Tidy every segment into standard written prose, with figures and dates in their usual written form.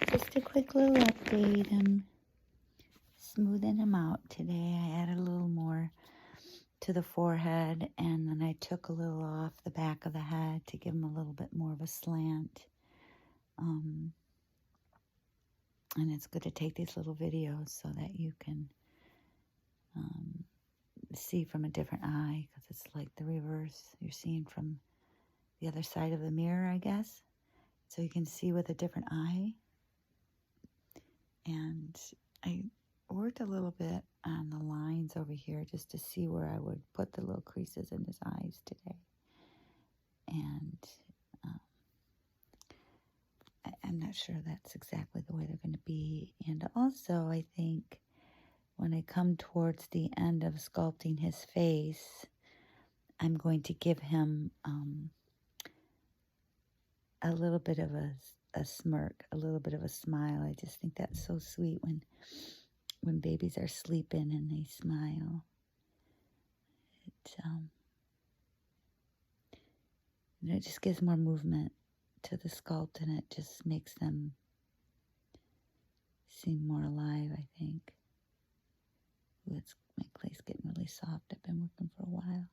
Just a quick little update. I'm smoothing him out today. I added a little more to the forehead, and then I took a little off the back of the head to give him a little bit more of a slant. And it's good to take these little videos so that you can see from a different eye, because it's like the reverse. You're seeing from the other side of the mirror, I guess. So you can see with a different eye. And I worked a little bit on the lines over here just to see where I would put the little creases in his eyes today. And I'm not sure that's exactly the way they're going to be. And also, I think when I come towards the end of sculpting his face, I'm going to give him a little bit of a smirk, a little bit of a smile. I just think that's so sweet when babies are sleeping and they smile. It just gives more movement to the sculpt, and it just makes them seem more alive, I think. Ooh, my clay's getting really soft. I've been working for a while.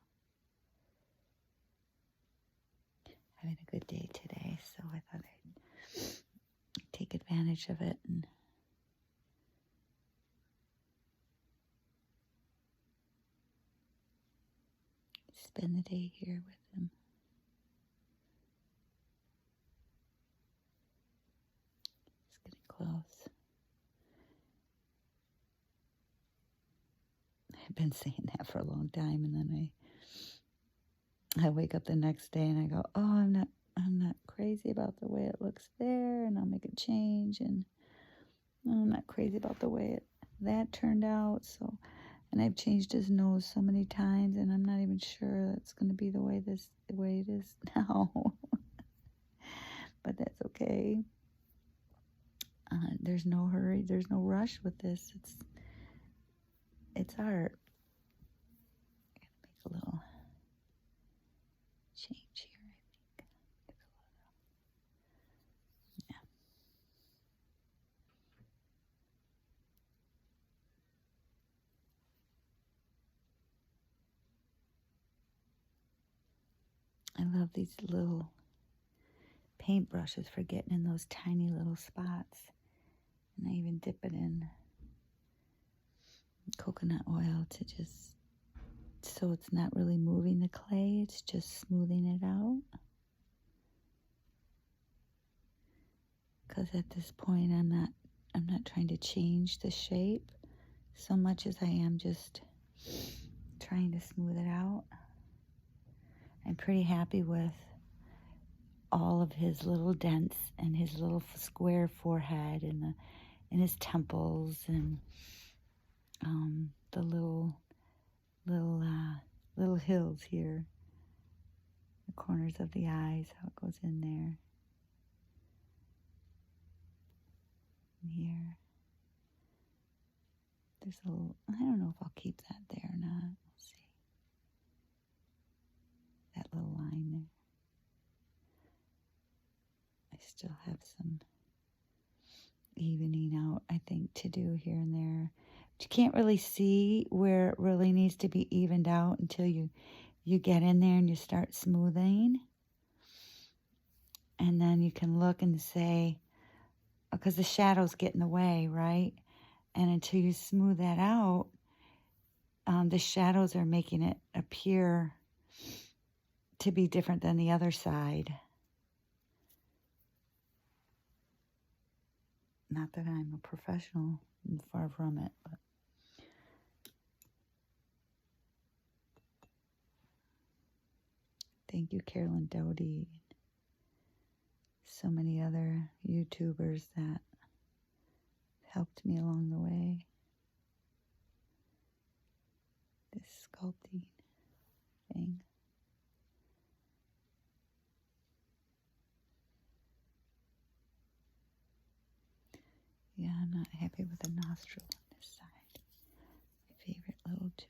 Having a good day today, so I thought I'd take advantage of it and spend the day here with him. It's getting close. I've been saying that for a long time, and then I wake up the next day and I go, oh, I'm not crazy about the way it looks there, and I'll make a change, and I'm not crazy about the way that turned out. So, and I've changed his nose so many times, and I'm not even sure that's going to be the way it is now. But that's okay. There's no hurry. There's no rush with this. It's art. I'm gonna make a little change here, I think. Yeah. I love these little paintbrushes for getting in those tiny little spots. And I even dip it in coconut oil to just, so it's not really moving the clay, it's just smoothing it out. Because at this point I'm not trying to change the shape so much as I am just trying to smooth it out. I'm pretty happy with all of his little dents and his little square forehead and his temples and the little hills here, the corners of the eyes, how it goes in there. And here, there's a little, I don't know if I'll keep that there or not. We'll see. That little line there. I still have some evening out, I think, to do here and there. But you can't really see where it really needs to be evened out until you get in there and you start smoothing. And then you can look and say, because the shadows get in the way, right? And until you smooth that out, the shadows are making it appear to be different than the other side. Not that I'm a professional, I'm far from it, but thank you, Carolyn Doty, so many other YouTubers that helped me along the way. This sculpting thing. Yeah, I'm not happy with the nostril on this side. My favorite little tool.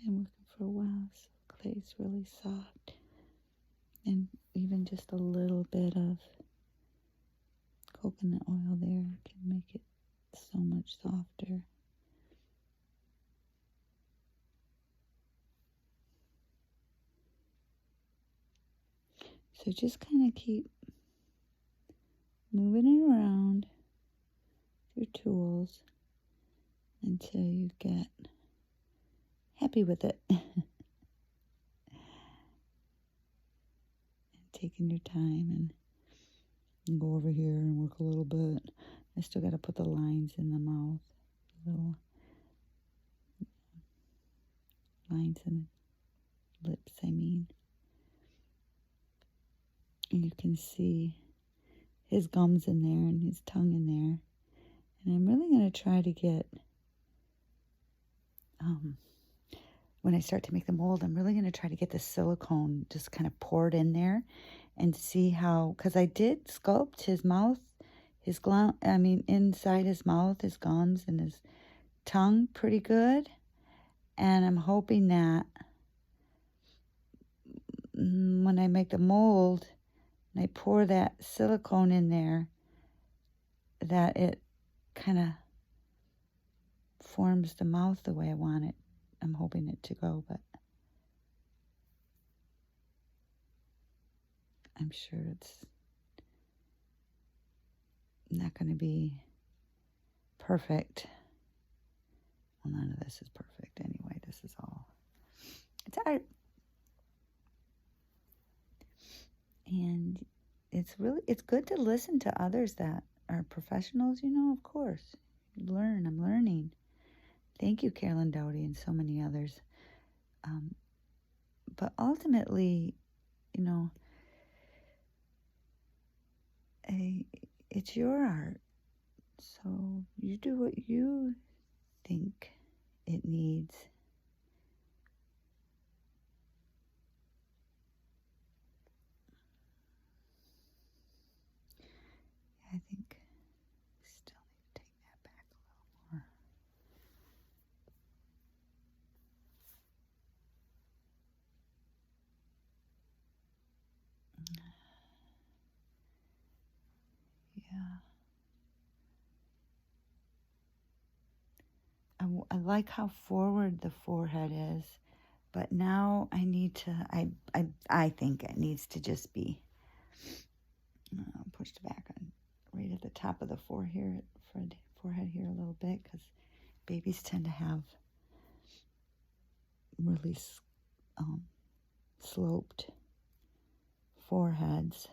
been working for a while, so clay's really soft. And even just a little bit of coconut oil there can make it so much softer. So just kind of keep moving it around your tools until you get happy with it. And taking your time and go over here and work a little bit. I still got to put the lines in the mouth, little lines in the lips, I mean. And you can see his gums in there and his tongue in there. And I'm really going to try to get, when I start to make the mold, I'm really going to try to get the silicone just kind of poured in there and see how, because I did sculpt his mouth, inside his mouth, his gums and his tongue pretty good. And I'm hoping that when I make the mold and I pour that silicone in there, that it kind of forms the mouth the way I want it. I'm hoping it to go, but I'm sure it's not going to be perfect. Well, none of this is perfect anyway. This is all, it's art. And it's good to listen to others that are professionals, of course. I'm learning. Thank you, Carolyn Doughty, and so many others. But ultimately, it's your art. So you do what you think it needs. I think I still need to take that back a little more. Yeah. I like how forward the forehead is, but now I need to, I think it needs to just be pushed back on right at the top of the forehead here a little bit, because babies tend to have really sloped foreheads.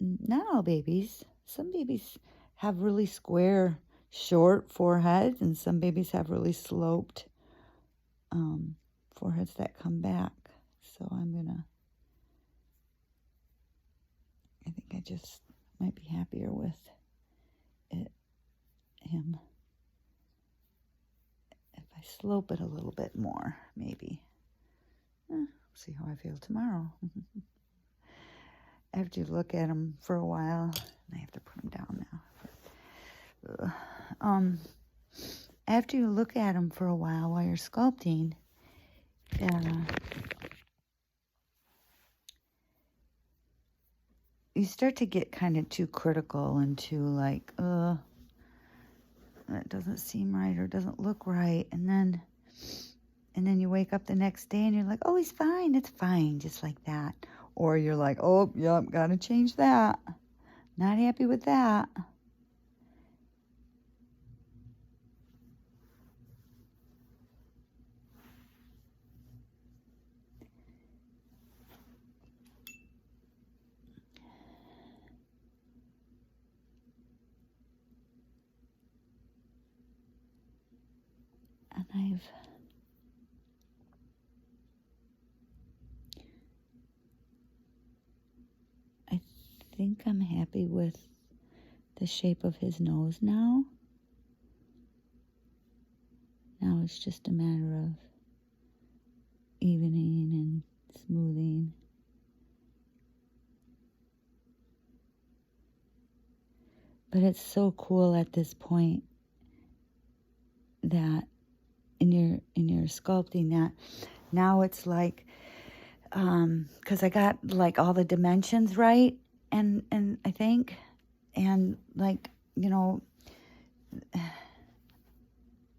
Not all babies. Some babies have really square, short foreheads, and some babies have really sloped foreheads that come back. So I think I just might be happier with him if I slope it a little bit more, maybe. See how I feel tomorrow. After you look at him for a while, I have to put him down now. After you look at him for a while you're sculpting, you start to get kind of too critical and too like, that doesn't seem right or doesn't look right. And then you wake up the next day and you're like, oh, he's fine. It's fine. Just like that. Or you're like, oh, yep, got to change that. Not happy with that. And I think I'm happy with the shape of his nose now. Now it's just a matter of evening and smoothing. But it's so cool at this point that in your sculpting that. Now it's like, because I got like all the dimensions right, and I think, and like, you know,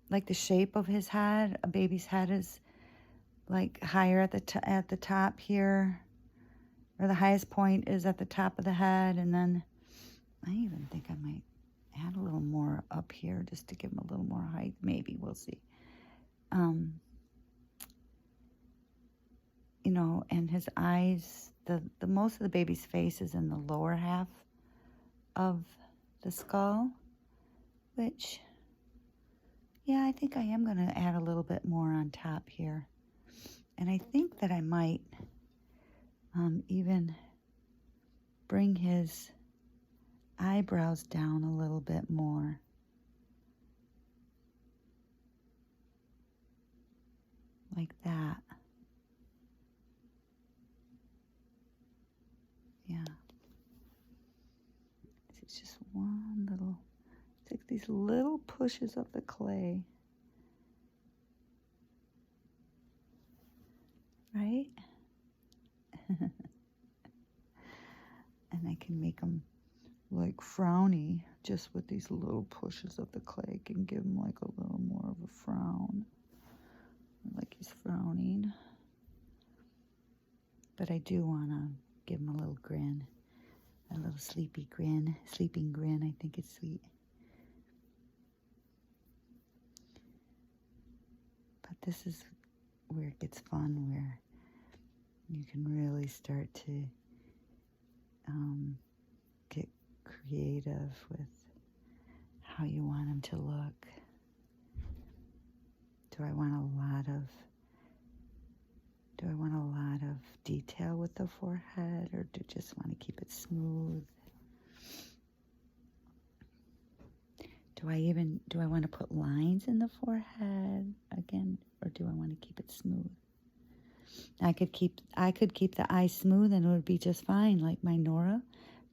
like the shape of his head, a baby's head is like higher at the top here, or the highest point is at the top of the head, and then I even think I might add a little more up here just to give him a little more height. Maybe, we'll see. You know, and his eyes, the most of the baby's face is in the lower half of the skull, which, yeah, I think I am going to add a little bit more on top here. And I think that I might even bring his eyebrows down a little bit more. Like that. Yeah. It's just one little, take these little pushes of the clay. Right? And I can make them like frowny just with these little pushes of the clay. I can give him like a little more of a frown. Like he's frowning. But I do want to give him a little grin. A little sleeping grin. I think it's sweet. But this is where it gets fun, where you can really start to get creative with how you want him to look. Do I want a lot of detail with the forehead, or do I just want to keep it smooth? Do I want to put lines in the forehead again, or do I want to keep it smooth? I could keep the eyes smooth and it would be just fine, like my Nora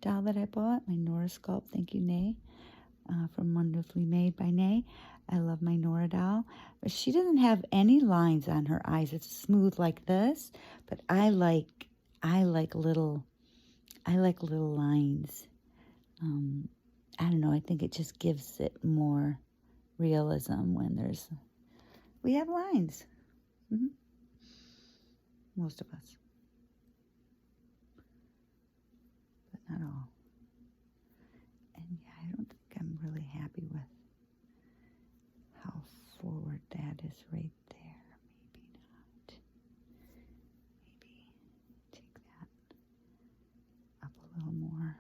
doll that I bought, my Nora sculpt, thank you, Nay, from Wonderfully Made by Nay. I love my Nora doll, but she doesn't have any lines on her eyes. It's smooth like this, but I like little lines. I don't know, I think it just gives it more realism when we have lines. Mm-hmm. Most of us. But not all. And yeah, I don't think I'm really happy with how forward that is right there. Maybe not. Maybe take that up a little more.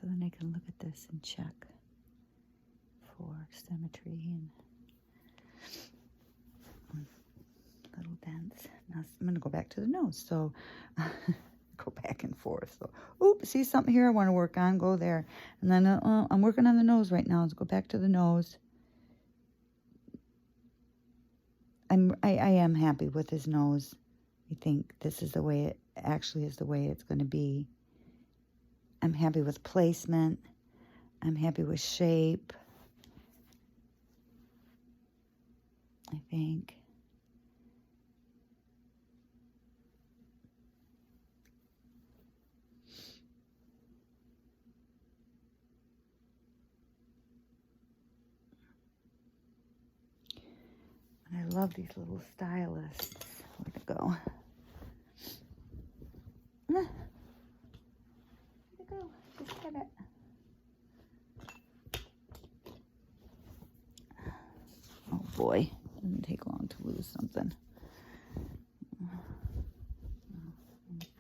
So then I can look at this and check for symmetry and little dents. Now I'm going to go back to the nose. So go back and forth. So, oops, see something here I want to work on, go there. And then I'm working on the nose right now. Let's go back to the nose. I am happy with his nose. I think this is the way it actually is the way it's going to be. I'm happy with placement. I'm happy with shape. I think. And I love these little stylists. Where'd it go? Where'd it go? Just get it. Oh boy, doesn't take long to lose something.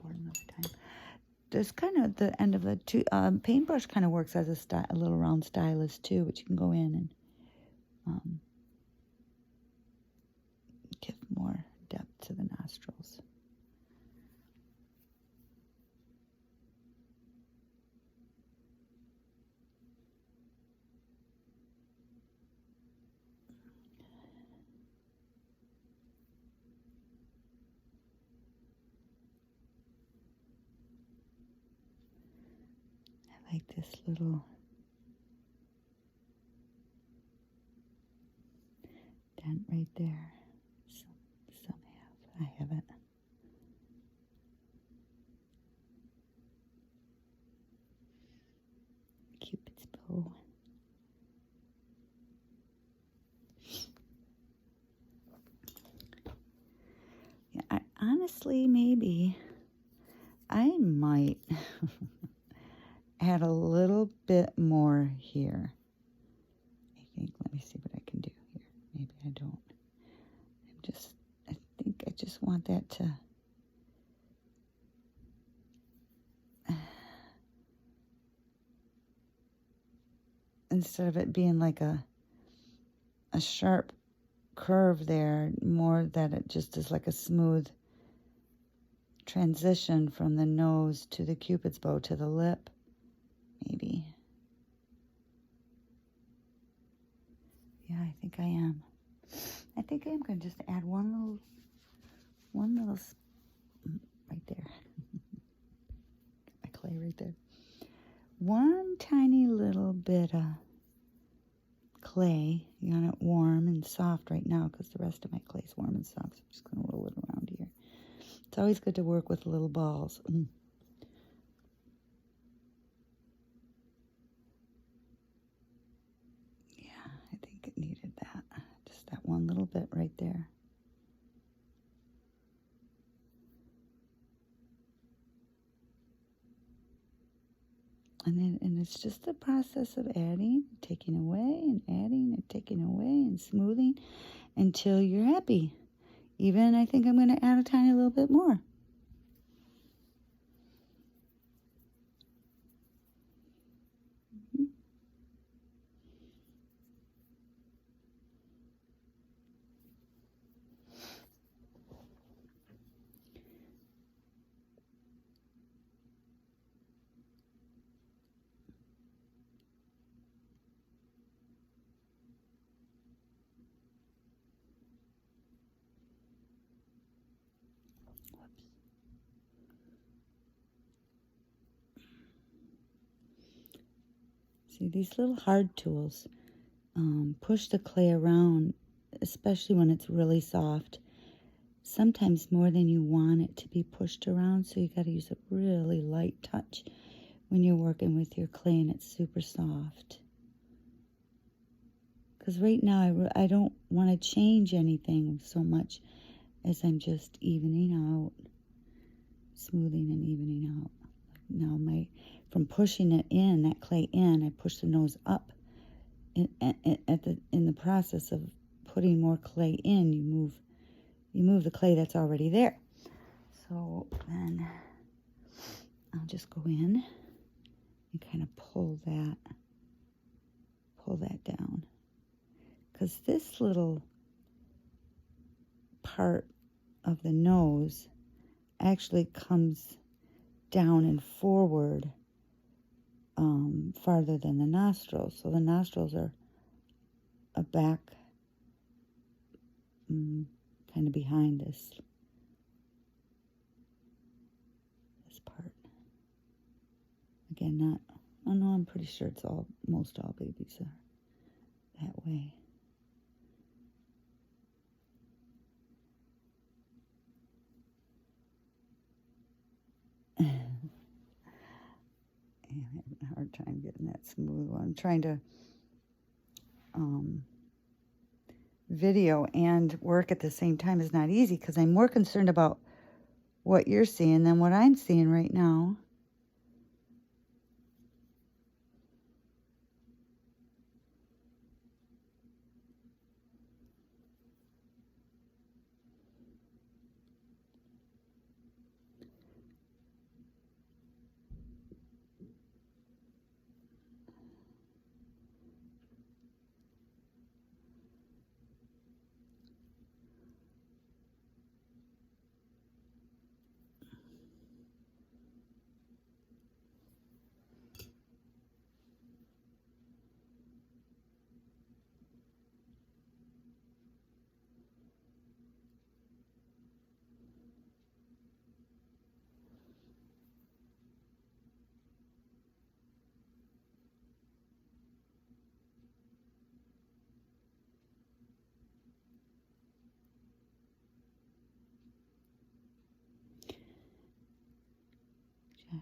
For another time. This kind of the end of the paintbrush kind of works as a little round stylus too, which you can go in and give more depth to the nostrils. like this little dent right there. Some have. I haven't. Cupid's bow. Yeah, honestly, maybe I might add a little bit more here. I think, let me see what I can do here. Maybe I don't. I think I just want that to, instead of it being like a sharp curve there, more that it just is like a smooth transition from the nose to the Cupid's bow to the lip, maybe. Yeah, I think I am. I think I am going to just add one little right there. My clay right there. One tiny little bit of clay. You want it warm and soft right now because the rest of my clay is warm and soft. So I'm just going to roll it around here. It's always good to work with little balls. Yeah, I think it needed that. Just that one little bit right there. And it's just the process of adding, taking away, and adding, and taking away, and smoothing until you're happy. Even I think I'm going to add a tiny little bit more. See, these little hard tools push the clay around, especially when it's really soft, sometimes more than you want it to be pushed around, so you got to use a really light touch when you're working with your clay and it's super soft. Because right now I don't want to change anything so much as I'm just evening out, smoothing and evening out. Now from pushing it in, that clay in, I push the nose up. In the process of putting more clay in, you move the clay that's already there. So then I'll just go in and kind of pull that down. Because this little part of the nose actually comes down and forward farther than the nostrils. So the nostrils are a back, kind of behind this part. Again, I'm pretty sure it's most all babies are that way. I'm having a hard time getting that smooth one. I'm trying to video and work at the same time is not easy because I'm more concerned about what you're seeing than what I'm seeing right now.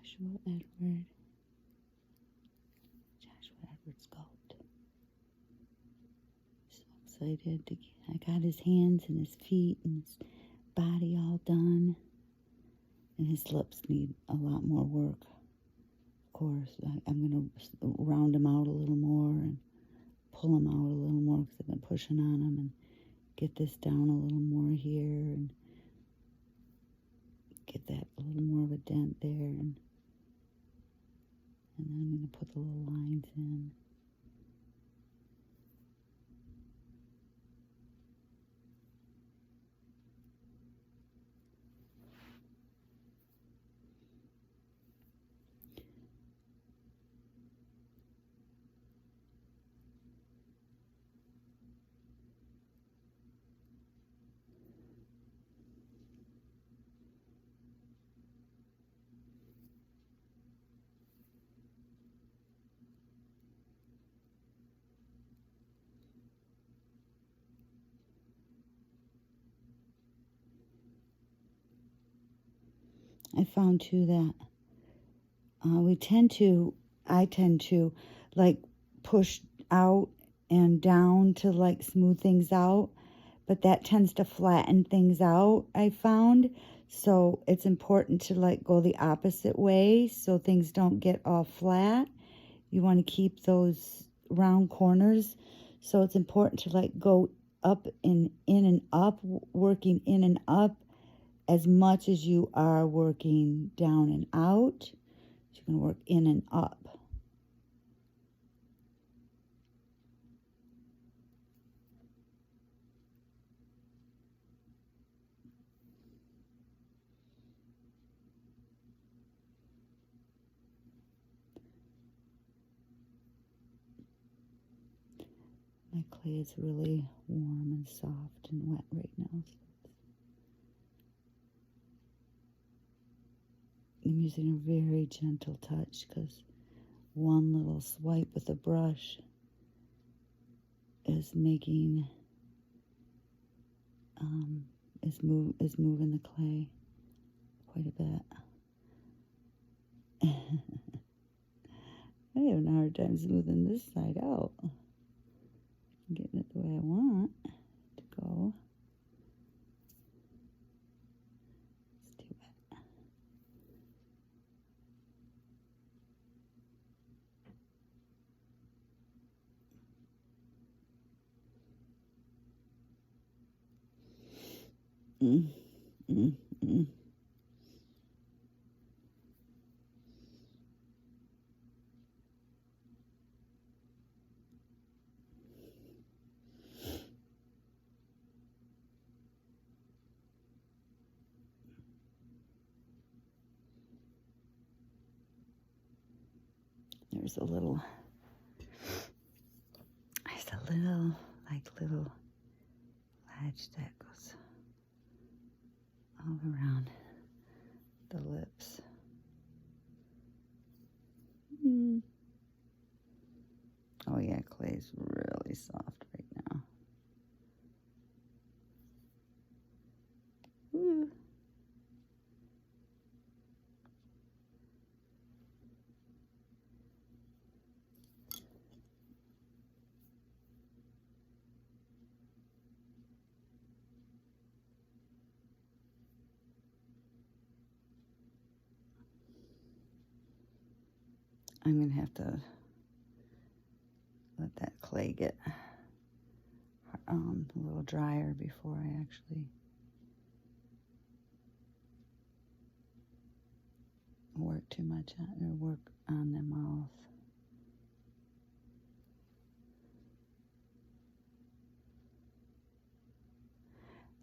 Joshua Edward. Joshua Edward sculpt. So excited to I got his hands and his feet and his body all done. And his lips need a lot more work. Of course, I'm going to round him out a little more and pull him out a little more because I've been pushing on him, and get this down a little more here and get that a little more of a dent there. And then I'm going to put the little lines in. I found too that I tend to like push out and down to like smooth things out, but that tends to flatten things out, I found. So it's important to like go the opposite way so things don't get all flat. You want to keep those round corners. So it's important to like go up and in and up, working in and up as much as you are working down and out. So you can work in and up. My clay is really warm and soft and wet right now. I'm using a very gentle touch because one little swipe with a brush is making, is moving the clay quite a bit. I'm having a hard time smoothing this side out. Getting it the way I want to go. Let's do it. There's a little ledge that goes all around the lips. Oh yeah, clay's really soft right now. Ooh. I'm going to have to let that clay get a little drier before I actually work too much or work on the mouth.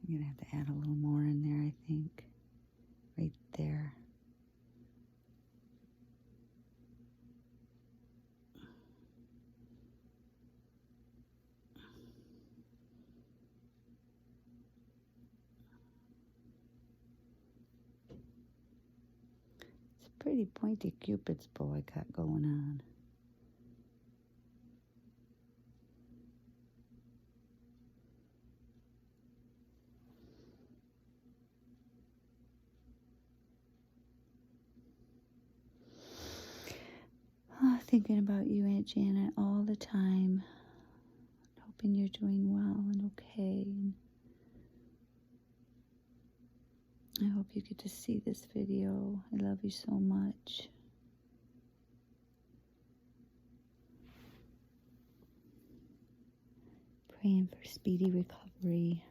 I'm going to have to add a little more in there, I think, right there. Pretty pointy Cupid's bow I got going on. thinking about you, Aunt Janet, all the time. Hoping you're doing well and okay. And I hope you get to see this video. I love you so much. Praying for speedy recovery.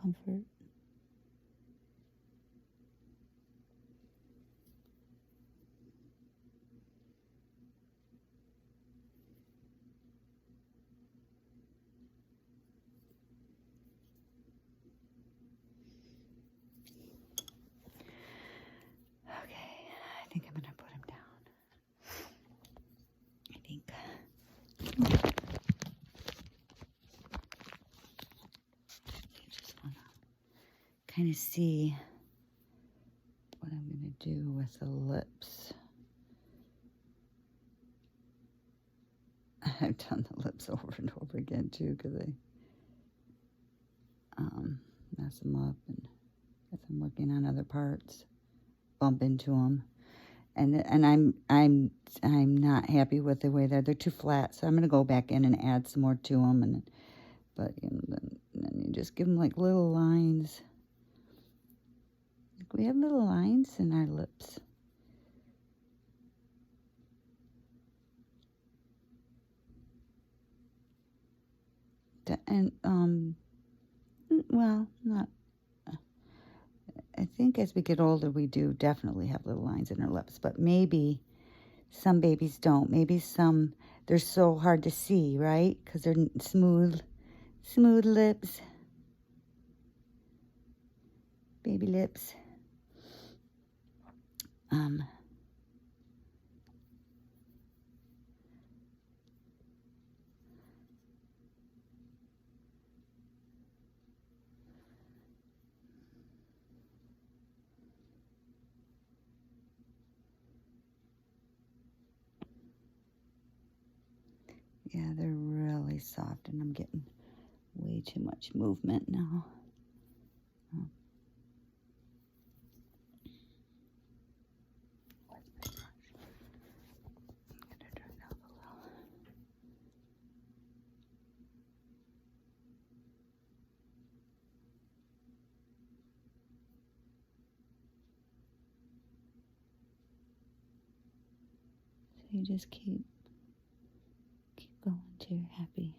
Comfort. Okay, I think I'm gonna put him down. I think. I just wanna kind of see what I'm gonna do with the lips. I've done the lips over and over again too, because I mess them up, and as I'm working on other parts, bump into them, and I'm not happy with the way they're too flat. So I'm gonna go back in and add some more to them, but you know, then you just give them like little lines. Like we have little lines in our lips. And well, not. I think as we get older, we do definitely have little lines in our lips, but maybe some babies don't. Maybe some, they're so hard to see, right? Because they're smooth lips, baby lips. Yeah, they're really soft, and I'm getting way too much movement now. I'm gonna turn it up a little. So you just keep going till you're happy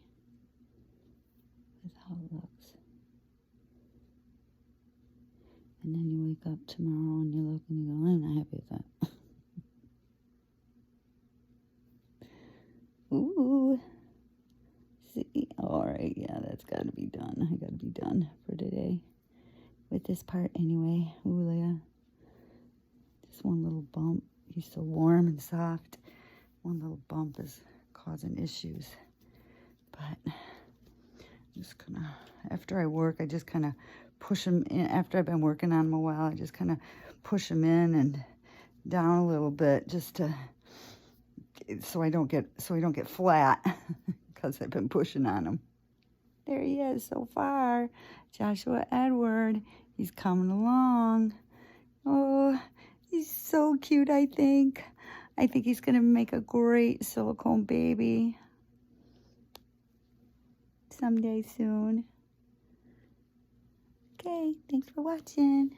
with how it looks. And then you wake up tomorrow and you look and you go, I'm not happy with that. Ooh. See? Alright, yeah, that's got to be done. I got to be done for today. With this part anyway. Ooh, Leah. Just one little bump. He's so warm and soft. One little bump is causing issues. But I'm just gonna, after I work, I just kind of push him in. After I've been working on him a while, I just kind of push him in and down a little bit, just to, so I don't get flat, because I've been pushing on him. There he is so far, Joshua Edward. He's coming along. Oh, he's so cute. I think he's gonna make a great silicone baby someday soon. Okay, thanks for watching.